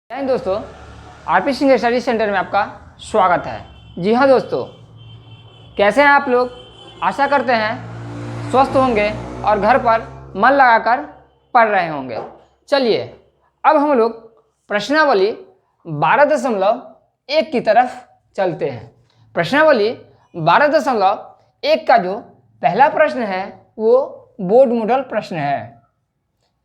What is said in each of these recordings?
जय हिंद दोस्तों, RP Singh study centre में आपका स्वागत है। जी हाँ दोस्तों, कैसे हैं आप लोग? आशा करते हैं स्वस्थ होंगे और घर पर मन लगाकर पढ़ रहे होंगे। चलिए अब हम लोग प्रश्नावली 12.1 की तरफ चलते हैं। प्रश्नावली 12.1 का जो पहला प्रश्न है वो बोर्ड मॉडल प्रश्न है,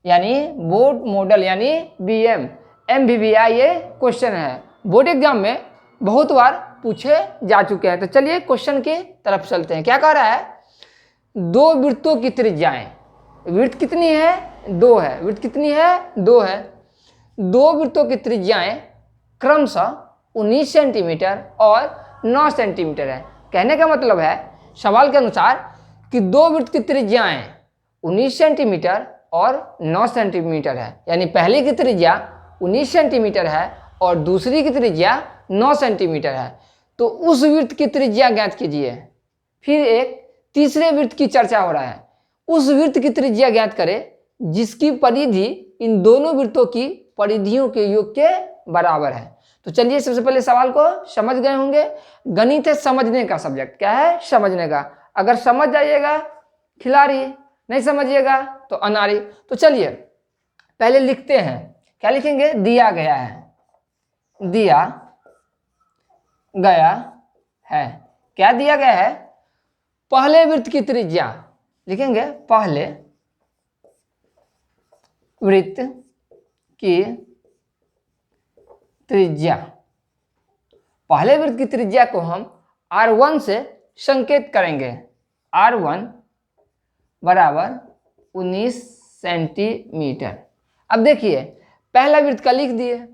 यानी बोर्ड मॉडल यानी बीएम MBBI ये क्वेश्चन है। बोर्ड एग्जाम में बहुत बार पूछे जा चुके हैं। तो चलिए क्वेश्चन की तरफ चलते हैं। क्या कह रहा है? दो वृत्तों की त्रिज्याएं, वृत्त कितनी है? 2 है। वृत्त कितनी है? 2 है। दो वृत्तों की त्रिज्याएं क्रमशः 19 सेंटीमीटर और 9 सेंटीमीटर है। कहने का मतलब है सवाल के अनुसार कि दो वृत्त की त्रिज्याएं 19 सेंटीमीटर और 9 सेंटीमीटर है, यानी पहली की त्रिज्या 19 सेंटीमीटर है और दूसरी की त्रिज्या 9 सेंटीमीटर है। तो उस वृत्त की त्रिज्या ज्ञात कीजिए। फिर एक तीसरे वृत्त की चर्चा हो रहा है। उस वृत्त की त्रिज्या ज्ञात करें जिसकी परिधि इन दोनों वृत्तों की परिधियों के योग के बराबर है। तो चलिए सबसे पहले सवाल को समझ गए होंगे। गणित है समझने का सब्जेक्ट। क्या है? समझने का। अगर समझ जाइएगा खिलाड़ी, नहीं समझिएगा तो अनारी। तो चलिए पहले लिखते हैं। क्या लिखेंगे? दिया गया है। दिया गया है। क्या दिया गया है? पहले वृत्त की त्रिज्या लिखेंगे। पहले वृत्त की त्रिज्या, पहले वृत्त की त्रिज्या को हम R1 से संकेत करेंगे। R1 बराबर 19 सेंटीमीटर। अब देखिए पहला वृत्त का लिख दिए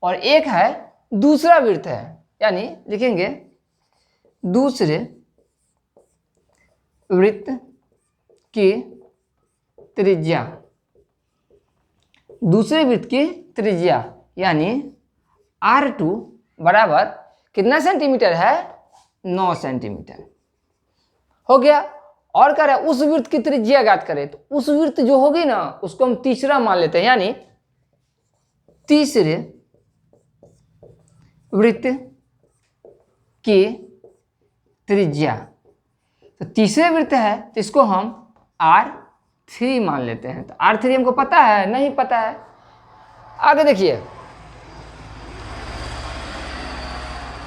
और एक है दूसरा वृत्त है, यानी लिखेंगे दूसरे वृत्त की त्रिज्या। दूसरे वृत्त की त्रिज्या यानी R2 बराबर कितना सेंटीमीटर है? 9 सेंटीमीटर। हो गया। और कह रहा है उस वृत्त की त्रिज्या ज्ञात करें। तो उस वृत्त जो होगी ना उसको हम तीसरा मान लेते हैं, यानी तीसरे वृत्त की त्रिज्या। तो तीसरे वृत्त है तो इसको हम R3 मान लेते हैं। तो R3 हमको पता है? नहीं पता है। आगे देखिए,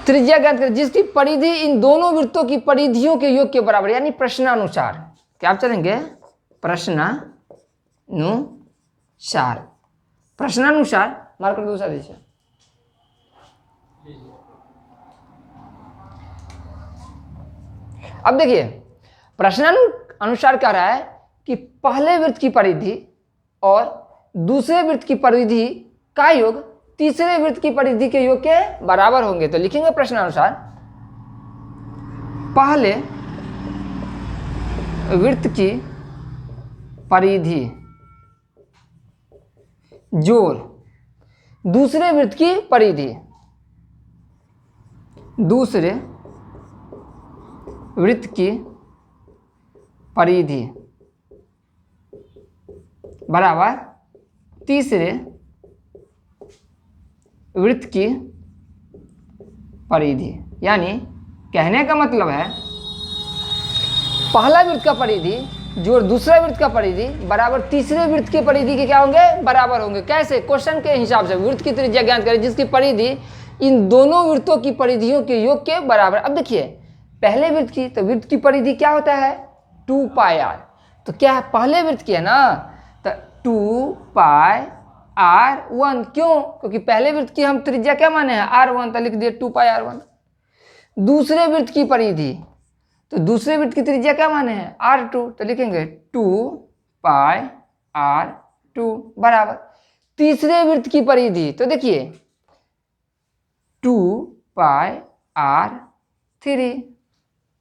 त्रिज्या ज्ञात करें जिसकी परिधि इन दोनों वृत्तों की परिधियों के योग के बराबर, यानी प्रश्नानुसार। क्या आप चलेंगे? प्रश्नानुसार। प्रश्नानुसार मार्कर दूसरा दीजिए। अब देखिए प्रश्नानुसार कह रहा है कि पहले वृत्त की परिधि और दूसरे वृत्त की परिधि का योग तीसरे वृत्त की परिधि के योग के बराबर होंगे। तो लिखेंगे प्रश्नानुसार पहले वृत्त की परिधि जोड़ दूसरे वृत्त की परिधि, दूसरे वृत्त की परिधि बराबर तीसरे वृत्त की परिधि। यानी कहने का मतलब है पहला वृत्त का परिधि जोड़ दूसरा वृत्त का परिधि बराबर तीसरे वृत्त की परिधि के क्या होंगे? बराबर होंगे। कैसे? क्वेश्चन के हिसाब से वृत्त की त्रिज्या ज्ञात करें जिसकी परिधि इन दोनों वृत्तों की परिधियों के योग के बराबर। अब देखिए पहले वृत्त की, तो वृत्त की परिधि क्या होता है? 2πr। तो क्या है? पहले वृत्त की है ना, तो 2πr1। क्यों? क्योंकि पहले वृत्त की हम त्रिज्या क्या माने हैं? R1, तो लिख दिए 2πr1। दूसरे वृत्त की परिधि, तो दूसरे वृत्त की त्रिज्या क्या माने हैं? R2, तो लिखेंगे 2πr2 बराबर तीसरे वृत्त की परिधि। तो देखिए 2πr3।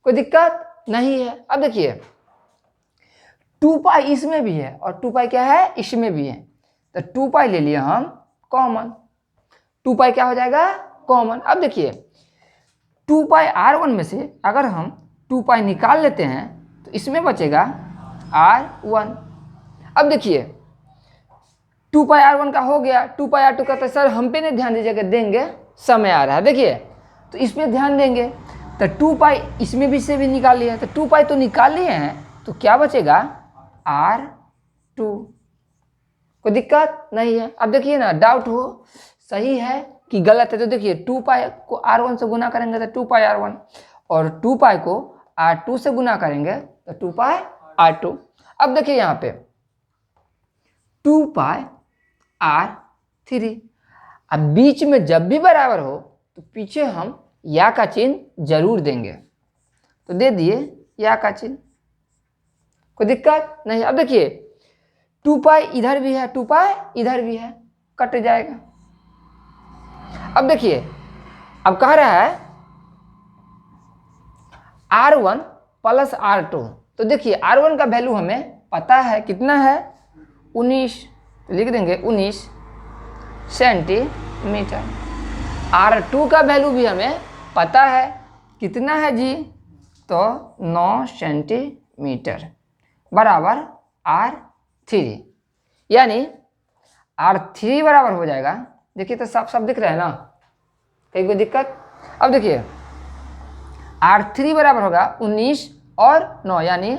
कोई दिक्कत नहीं है। अब देखिए 2π इसमें भी है और 2π क्या है? इसमें भी है। तो 2π ले लिया हम कॉमन। 2π क्या हो जाएगा? कॉमन। अब देखिए 2πr1 में से अगर हम 2π निकाल लेते हैं तो इसमें बचेगा R1। अब देखिए 2πr1 का हो गया। 2πr2 का तो सर हम पे नहीं ध्यान दीजिएगा, देंगे समय आ रहा है, देखिए तो इस पर ध्यान देंगे। तो 2π इसमें भी से भी निकाल लिए, तो 2π तो निकाल लिए हैं, तो क्या बचेगा r2। कोई दिक्कत नहीं है। अब देखिए ना, डाउट हो सही है कि गलत है, तो देखिए 2π को r1 से गुना करेंगे तो 2πr1, और 2π को r2 से गुना करेंगे तो 2πr2। अब देखिए यहाँ पे 2πr3। अब बीच में जब भी बराबर हो तो पीछे हम या का चिन्ह जरूर देंगे, तो दे दिए या का चिन्ह, कोई दिक्कत नहीं। अब देखिए 2π इधर भी है, 2π इधर भी है, कट जाएगा। अब देखिए, अब कह रहा है r1 प्लस r2, तो देखिए r1 का वैल्यू हमें पता है कितना है 19, तो लिख देंगे 19 सेंटीमीटर। r2 का वैल्यू भी हमें पता है कितना है जी, तो 9 सेंटीमीटर बराबर r3, यानी r3 बराबर हो जाएगा। देखिए तो साफ साफ दिख रहा है ना, कहीं कोई दिक्कत। अब देखिए r3 बराबर होगा 19 और 9 यानी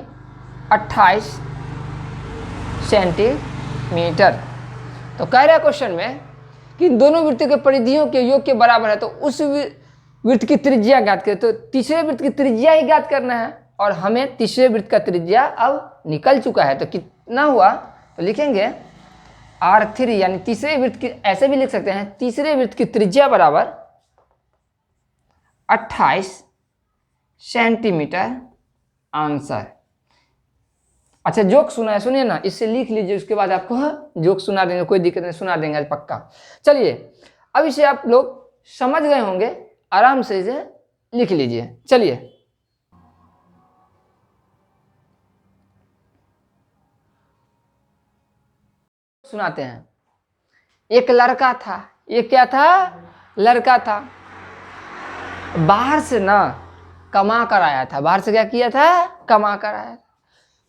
28 सेंटीमीटर। तो कह रहा है क्वेश्चन में कि दोनों वृत्त के परिधियों के योग के बराबर है, तो उस वृत्त की त्रिज्या ज्ञात करें। तो तीसरे वृत्त की त्रिज्या ही ज्ञात करना है, और हमें तीसरे वृत्त का त्रिज्या अब निकल चुका है, तो कितना हुआ, तो लिखेंगे r3 यानी तीसरे वृत्त की, ऐसे भी लिख सकते हैं तीसरे वृत्त की त्रिज्या बराबर 28 सेंटीमीटर आंसर। अच्छा जोक सुना है, सुनिए ना, इससे लिख लीजिए, उसके बाद आपको जोक सुना देंगे, कोई दिक्कत नहीं, सुना देंगे आज पक्का। चलिए अब इसे आप लोग समझ गए होंगे, आराम से इसे लिख लीजिए। चलिए सुनाते हैं। एक लड़का था, एक क्या था, लड़का था, बाहर से ना कमा कर आया था। बाहर से क्या किया था, कमा कर आया था।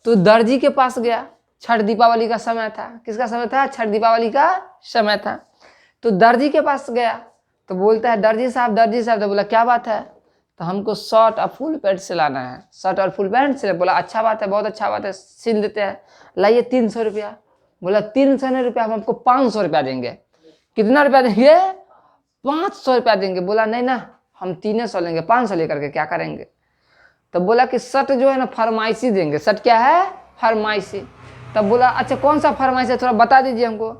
तो दर्जी के पास गया, छठ दीपावली का समय था। किसका समय था, छठ दीपावली का समय था। तो दर्जी के पास गया, तो बोलता है दर्जी साहब, दर्जी साहब। तो बोला क्या बात है, तो हमको शर्ट और फुल पैंट सिलाना है। शर्ट और फुल पैंट सिला। बोला अच्छा बात है, बहुत अच्छा बात है, सिल देते हैं, लाइए 300 रुपया। बोला 300 रुपया, हम आपको 500 रुपया देंगे। कितना रुपया देंगे, 500 रुपया देंगे। बोला नहीं ना, हम 300 लेंगे, 500 लेकर के क्या करेंगे। तब बोला कि शर्ट जो है ना फरमाइशी देंगे। शर्ट क्या है, फरमाइशी। तब बोला अच्छा कौन सा फरमाइश है, थोड़ा बता दीजिए हमको।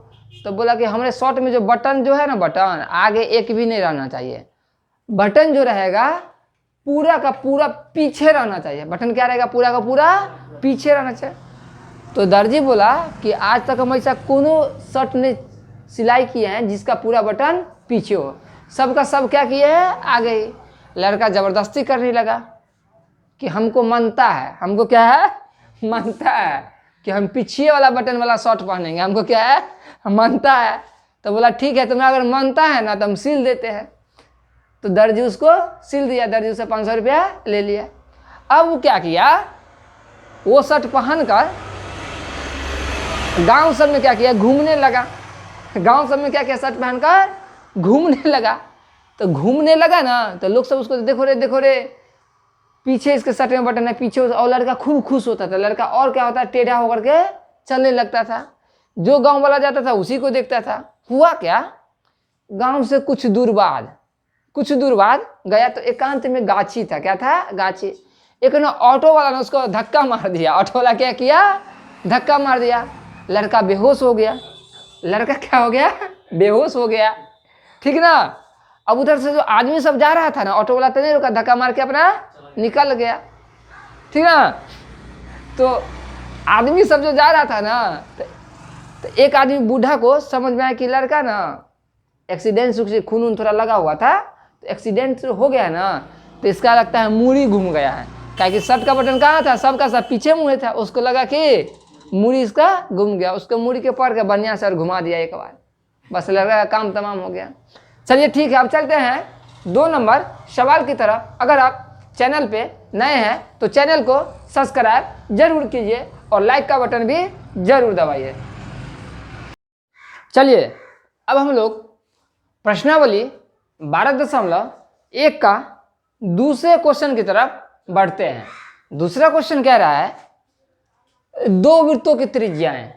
तो बोला कि हमारे शर्ट में जो बटन जो है ना, बटन आगे एक भी नहीं रहना चाहिए, बटन जो रहेगा पूरा का पूरा पीछे रहना चाहिए। बटन क्या रहेगा, पूरा का पूरा पीछे रहना चाहिए। तो दर्जी बोला कि आज तक हम ऐसा कोनो शर्ट ने सिलाई किए हैं जिसका पूरा बटन पीछे हो, सबका सब क्या किए हैं, आगे ही। लड़का ज़बरदस्ती करने लगा कि हमको मानता है, हमको क्या है, मानता है कि हम पीछे वाला बटन वाला शर्ट पहनेंगे, हमको क्या है, मानता है। तो बोला ठीक है, तुम्हें अगर मानता है ना तो हम सिल देते हैं। तो दर्जी उसको सिल दिया, दर्जी उसे 500 रुपया ले लिया। अब वो क्या किया, वो शर्ट पहनकर गांव सब में क्या किया, घूमने लगा। गांव सब में क्या किया, शर्ट पहनकर घूमने लगा। तो घूमने लगा ना, तो लोग सब उसको देखो रे देखो रे, पीछे इसके शर्ट में बटन है पीछे। और लड़का खूब खुश होता था। लड़का और क्या होता है, टेढ़ा होकर के चलने लगता था। जो गांव वाला जाता था उसी को देखता था। हुआ क्या, गांव से कुछ दूर बाद गया तो एकांत में गाछी था। क्या था, गाछी। एक ना ऑटो वाला ने उसको धक्का मार दिया। ऑटो वाला क्या किया, धक्का मार दिया। लड़का बेहोश हो गया। लड़का क्या हो गया, बेहोश हो गया, ठीक ना। अब उधर से जो आदमी सब जा रहा था ना, ऑटो वाला तो नहीं रुका, धक्का मार के अपना निकल गया, ठीक ना। तो आदमी सब जो जा रहा था ना, तो एक आदमी बूढ़ा को समझ में आया कि लड़का ना एक्सीडेंट से खून थोड़ा लगा हुआ था, तो एक्सीडेंट हो गया ना, तो इसका लगता है मूड़ी घूम गया है। क्या कि शर्ट का बटन कहाँ था, सबका सब पीछे मुड़े था। उसको लगा कि मूड़ी इसका घूम गया। उसको मूड़ी के पड़ के बढ़िया से और घुमा दिया एक बार, बस लड़का का काम तमाम हो गया। चलिए ठीक है, अब चलते हैं 2 नंबर सवाल की तरफ। अगर आप चैनल पे नए हैं तो चैनल को सब्सक्राइब जरूर कीजिए और लाइक का बटन भी जरूर दबाइए। चलिए अब हम लोग प्रश्नावली 12.1 का दूसरे क्वेश्चन की तरफ बढ़ते हैं। दूसरा क्वेश्चन कह रहा है 2 वृत्तों की त्रिज्याएं,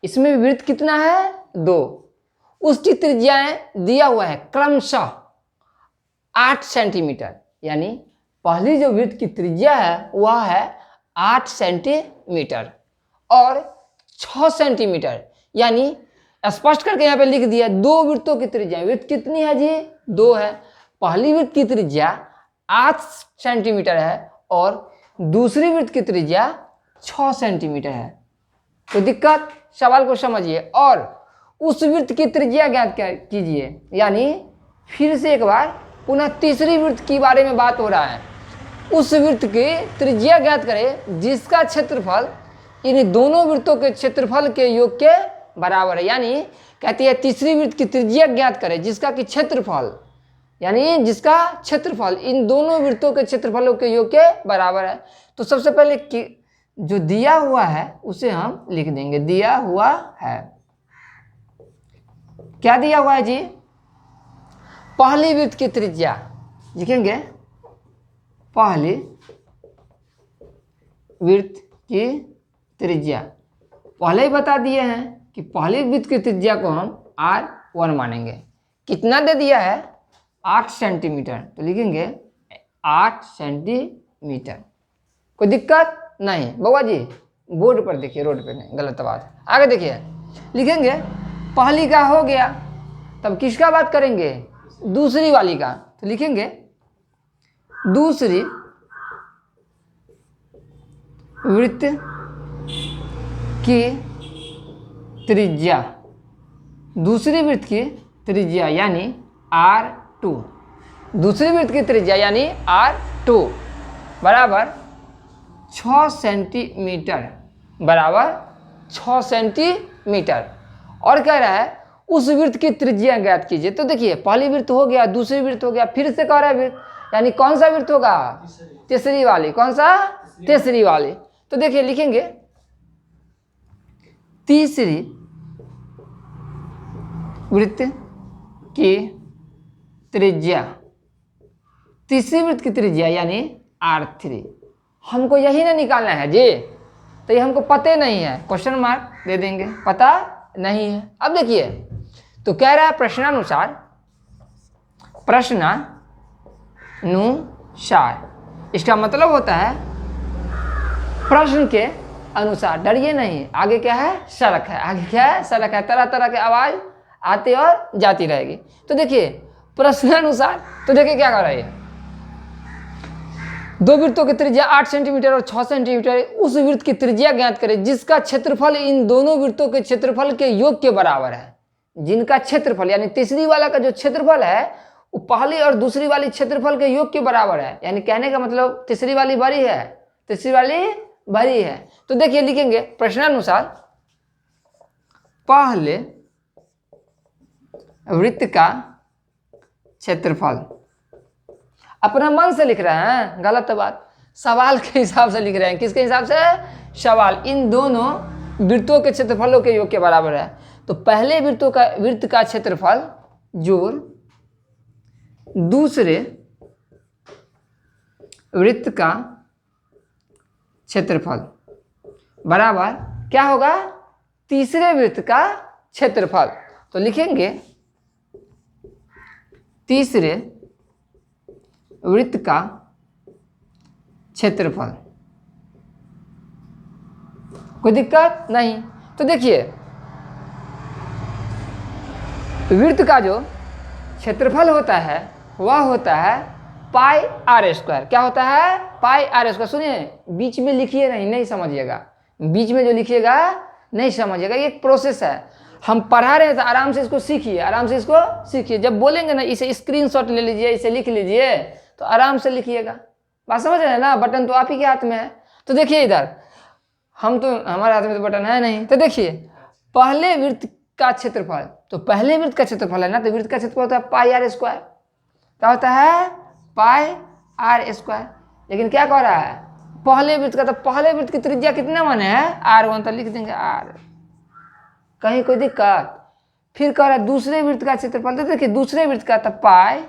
इसमें वृत्त कितना है 2, उसकी त्रिज्याएं दिया हुआ है क्रमशः 8 सेंटीमीटर, यानी पहली जो वृत्त की त्रिज्या है वह है 8 सेंटीमीटर और 6 सेंटीमीटर, यानी स्पष्ट करके यहाँ पे लिख दिया 2 वृत्तों की त्रिज्या। वृत्त कितनी है जी 2 है, पहली वृत्त की त्रिज्या 8 सेंटीमीटर है और दूसरी वृत्त की त्रिज्या 6 सेंटीमीटर है। तो दिक्कत, सवाल को समझिए और उस वृत्त की त्रिज्या ज्ञात कीजिए, यानी फिर से एक बार पुनः तीसरी वृत्त के बारे में बात हो रहा है। उस वृत्त की त्रिज्या ज्ञात करें जिसका क्षेत्रफल इन दोनों वृत्तों के क्षेत्रफल के योग के बराबर है। यानी कहती है तीसरी वृत्त की त्रिज्या ज्ञात करें जिसका कि क्षेत्रफल, यानी जिसका क्षेत्रफल इन दोनों वृत्तों के क्षेत्रफलों के योग के बराबर है। तो सबसे पहले जो दिया हुआ है उसे हम लिख देंगे, दिया हुआ है। क्या दिया हुआ है जी, पहली वृत्त की त्रिज्या लिखेंगे, पहली वृत्त की त्रिज्या पहले ही बता दिए हैं कि पहली वृत्त की त्रिज्या को हम R1 मानेंगे। कितना दे दिया है 8 सेंटीमीटर, तो लिखेंगे 8 सेंटीमीटर। कोई दिक्कत नहीं बउआ जी, बोर्ड पर देखिए, रोड पे नहीं, गलत बात। आगे देखिए, लिखेंगे पहली का हो गया, तब किसका बात करेंगे दूसरी वाली का, तो लिखेंगे दूसरी वृत्त की त्रिज्या, दूसरी वृत्त की त्रिज्या यानी R2, दूसरी वृत्त की त्रिज्या यानी R2 बराबर 6 सेंटीमीटर, बराबर 6 सेंटीमीटर। और कह रहा है उस वृत्त की त्रिज्या ज्ञात कीजिए। तो देखिए पहली वृत्त हो गया, दूसरी वृत्त हो गया, फिर से कह रहा है वृत्त, यानी कौन सा वृत्त होगा तीसरी वाली, कौन सा तीसरी वाली। तो देखिए लिखेंगे तीसरी वृत्त की त्रिज्या, तीसरी वृत्त की त्रिज्या यानी R3। हमको यही ना निकालना है जी, तो ये हमको पता नहीं है, क्वेश्चन मार्क दे देंगे, पता नहीं है। अब देखिए तो कह रहा है प्रश्नानुसार, प्रश्नानुसार इसका मतलब होता है प्रश्न के अनुसार। डरिए नहीं, आगे क्या है सड़क है, आगे क्या है सड़क है, तरह तरह के आवाज आती और जाती रहेगी। तो देखिए प्रश्नानुसार, तो देखिए क्या कर रही है, 2 वृत्तों की त्रिज्या 8 सेंटीमीटर और 6 सेंटीमीटर, उस वृत्त की त्रिज्या ज्ञात करें जिसका क्षेत्रफल इन दोनों वृत्तों के क्षेत्रफल के योग के बराबर है। जिनका क्षेत्रफल यानी तीसरी वाला का जो क्षेत्रफल है वो पहली और दूसरी वाली क्षेत्रफल के योग के बराबर है। यानी कहने का मतलब तीसरी वाली बड़ी है, तीसरी वाली बड़ी है। तो देखिए लिखेंगे प्रश्नानुसार, पहले वृत्त का क्षेत्रफल, अपना मन से लिख रहे हैं, गलत बात, सवाल के हिसाब से लिख रहे हैं। किसके हिसाब से, सवाल, इन दोनों वृत्तों के क्षेत्रफलों के योग के बराबर है। तो पहले वृत्त का क्षेत्रफल जोड़ दूसरे वृत्त का क्षेत्रफल बराबर क्या होगा, तीसरे वृत्त का क्षेत्रफल। तो लिखेंगे तीसरे वृत्त का क्षेत्रफल। कोई दिक्कत नहीं। तो देखिए वृत्त का जो क्षेत्रफल होता है वह होता है पाई R स्क्वायर। क्या होता है, पाई R स्क्वायर। सुनिए बीच में लिखिए नहीं समझिएगा, बीच में जो लिखिएगा नहीं समझिएगा, ये एक प्रोसेस है। हम पढ़ा रहे हैं तो आराम से इसको सीखिए, आराम से इसको सीखिए। जब बोलेंगे ना इसे स्क्रीनशॉट ले लीजिए, इसे लिख लीजिए, तो आराम से लिखिएगा। बात समझ रहे हैं ना, बटन तो आप ही के हाथ में है। तो देखिए इधर हम तो, हमारे हाथ में तो बटन है नहीं। तो देखिए पहले वृत्त का क्षेत्रफल, तो पहले वृत्त का क्षेत्रफल है ना, तो वृत्त का क्षेत्रफल होता है पाई R स्क्वायर। क्या होता है, पाई R स्क्वायर। लेकिन क्या कह रहा है पहले वृत्त का, तो पहले वृत्त की त्रिज्या कितने माने हैं R1, तो लिख देंगे R। कहीं कोई दिक्कत। फिर कह रहा है दूसरे वृत्त का क्षेत्रफल, तो देखिए दूसरे वृत्त का था पाई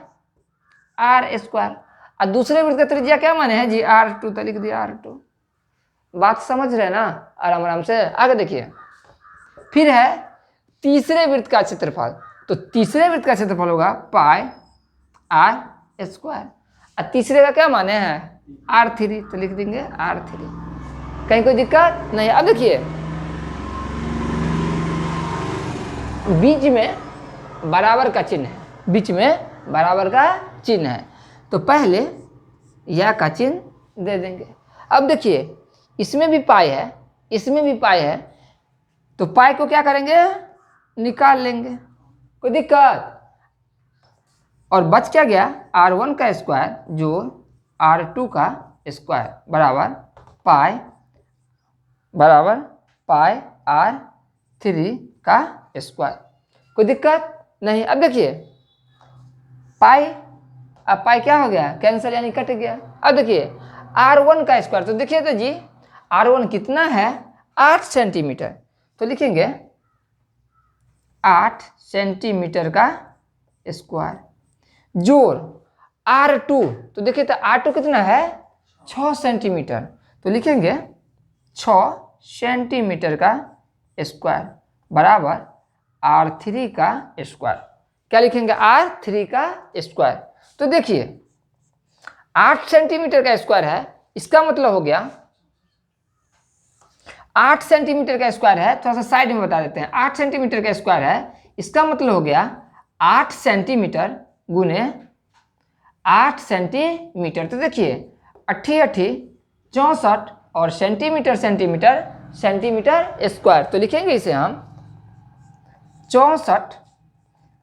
आर स्क्वायर, और दूसरे वृत्त का त्रिज्या क्या माने हैं जी R2, तो लिख दिया R2। बात समझ रहे हैं ना, आराम आराम से। आगे देखिए, फिर है तीसरे वृत्त का क्षेत्रफल, तो तीसरे वृत्त का क्षेत्रफल होगा पाई आर स्क्वायर, और तीसरे का क्या माने हैं R3, तो लिख देंगे R3। कहीं कोई दिक्कत नहीं। अब देखिए बीच में बराबर का चिन्ह है, बीच में बराबर का चिन्ह है, तो पहले यह का चिन्ह दे देंगे। अब देखिए इसमें भी पाई है, इसमें भी पाई है, तो पाई को क्या करेंगे निकाल लेंगे, कोई दिक्कत। और बच क्या गया R1 का स्क्वायर जो R2 का स्क्वायर बराबर पाई R3 का स्क्वायर, कोई दिक्कत नहीं। अब देखिए पाई, अब पाई क्या हो गया कैंसिल यानी कट गया। अब देखिए R1 का स्क्वायर, तो देखिए तो जी R1 कितना है 8 सेंटीमीटर, तो लिखेंगे 8 सेंटीमीटर का स्क्वायर जोड़ R2, तो देखिए तो R2 कितना है 6 सेंटीमीटर, तो लिखेंगे 6 सेंटीमीटर का स्क्वायर बराबर R3 का स्क्वायर। क्या लिखेंगे R3 का स्क्वायर। तो देखिए 8 सेंटीमीटर का स्क्वायर है, इसका मतलब हो गया 8 सेंटीमीटर का स्क्वायर है, थोड़ा सा साइड में बता देते हैं। 8 सेंटीमीटर का स्क्वायर है, इसका मतलब हो गया 8 सेंटीमीटर गुने 8 सेंटीमीटर, तो देखिए 8 8 64 और सेंटीमीटर सेंटीमीटर सेंटीमीटर स्क्वायर, तो लिखेंगे इसे हम 64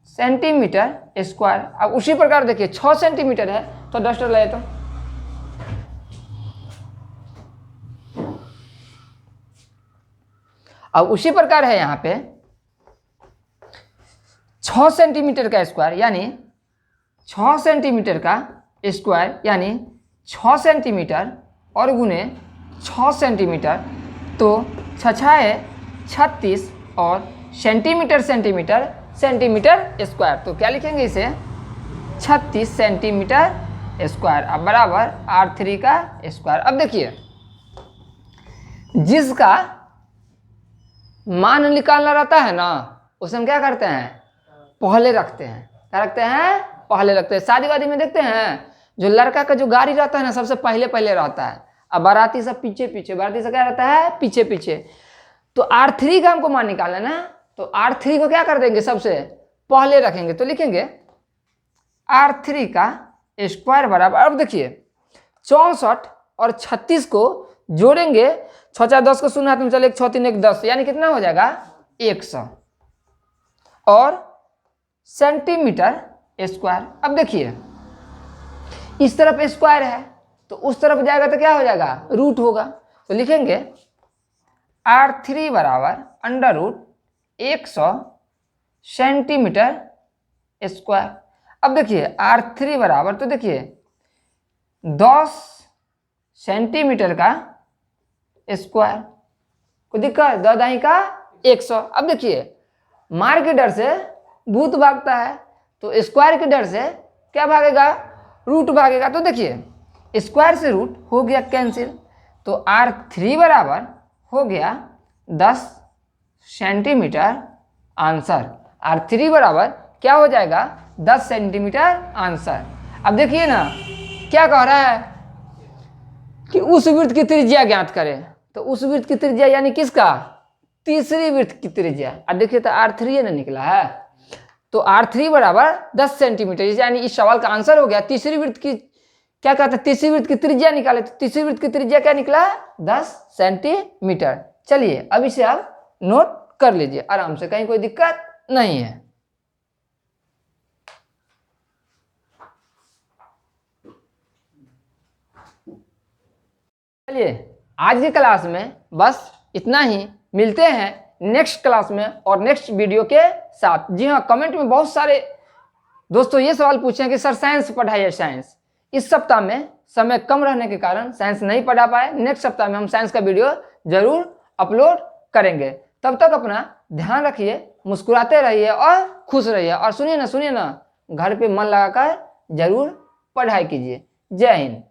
सेंटीमीटर स्क्वायर। अब उसी प्रकार देखिए 6 सेंटीमीटर है, तो डस्टर ले तो अब उसी प्रकार है यहाँ पे 6 सेंटीमीटर का स्क्वायर यानी 6 सेंटीमीटर का स्क्वायर यानी 6 सेंटीमीटर और गुने 6 सेंटीमीटर, तो 6 है 36 और सेंटीमीटर सेंटीमीटर सेंटीमीटर स्क्वायर, तो क्या लिखेंगे इसे 36 सेंटीमीटर स्क्वायर अब बराबर R3 का स्क्वायर। अब देखिए जिसका मान निकालना रहता है ना, उसे हम क्या करते हैं पहले रखते हैं। क्या रखते हैं पहले रखते हैं। शादी वादी में देखते हैं जो लड़का का जो गाड़ी रहता है ना सबसे पहले पहले रहता है, अब बाराती सब पीछे पीछे, बाराती से क्या रहता है पीछे पीछे। तो R3 का हमको मान निकालना ना, तो R3 को क्या कर देंगे सबसे पहले रखेंगे, तो लिखेंगे R3 का स्क्वायर बराबर। अब देखिए 64 और 36 को जोड़ेंगे, 6 4 10 को शून्य हाथ में चले 6 3 1 10, यानी कितना हो जाएगा 100 और सेंटीमीटर स्क्वायर। अब देखिए इस तरफ स्क्वायर है तो उस तरफ जाएगा तो क्या हो जाएगा रूट होगा, तो लिखेंगे R3 बराबर अंडर रूट 100 सेंटीमीटर स्क्वायर। अब देखिए R3 बराबर, तो देखिए 10 सेंटीमीटर का स्क्वायर, कोई दिक्कत 10 दाई का 100। अब देखिए मार के डर से भूत भागता है, तो स्क्वायर के डर से क्या भागेगा रूट भागेगा, तो देखिए स्क्वायर से रूट हो गया कैंसिल, तो R3 बराबर हो गया 10 सेंटीमीटर आंसर। R3 बराबर क्या हो जाएगा 10 सेंटीमीटर आंसर। अब देखिए ना क्या कह रहा है कि उस वृत्त की त्रिज्या ज्ञात करें, तो उस वृत्त की त्रिज्या यानी किसका तीसरी वृत्त की त्रिज्या। अब देखिए तो R3 ना निकला है, तो R3 बराबर 10 सेंटीमीटर, यानी इस सवाल का आंसर हो गया तीसरी वृत्त की क्या कहते हैं तीसरी वृत्त की त्रिज्या निकाले, तो तीसरी वृत्त की त्रिज्या क्या निकला 10 सेंटीमीटर। चलिए अब इसे आप नोट कर लीजिए आराम से, कहीं कोई दिक्कत नहीं है। चलिए आज की क्लास में बस इतना ही, मिलते हैं नेक्स्ट क्लास में और नेक्स्ट वीडियो के साथ। जी हाँ, कमेंट में बहुत सारे दोस्तों ये सवाल पूछे हैं कि सर साइंस पढ़ाइए साइंस। इस सप्ताह में समय कम रहने के कारण साइंस नहीं पढ़ा पाए, नेक्स्ट सप्ताह में हम साइंस का वीडियो जरूर अपलोड करेंगे। तब तक अपना ध्यान रखिए, मुस्कुराते रहिए और खुश रहिए। और सुनिए ना घर पे मन लगाकर जरूर पढ़ाई कीजिए। जय हिंद।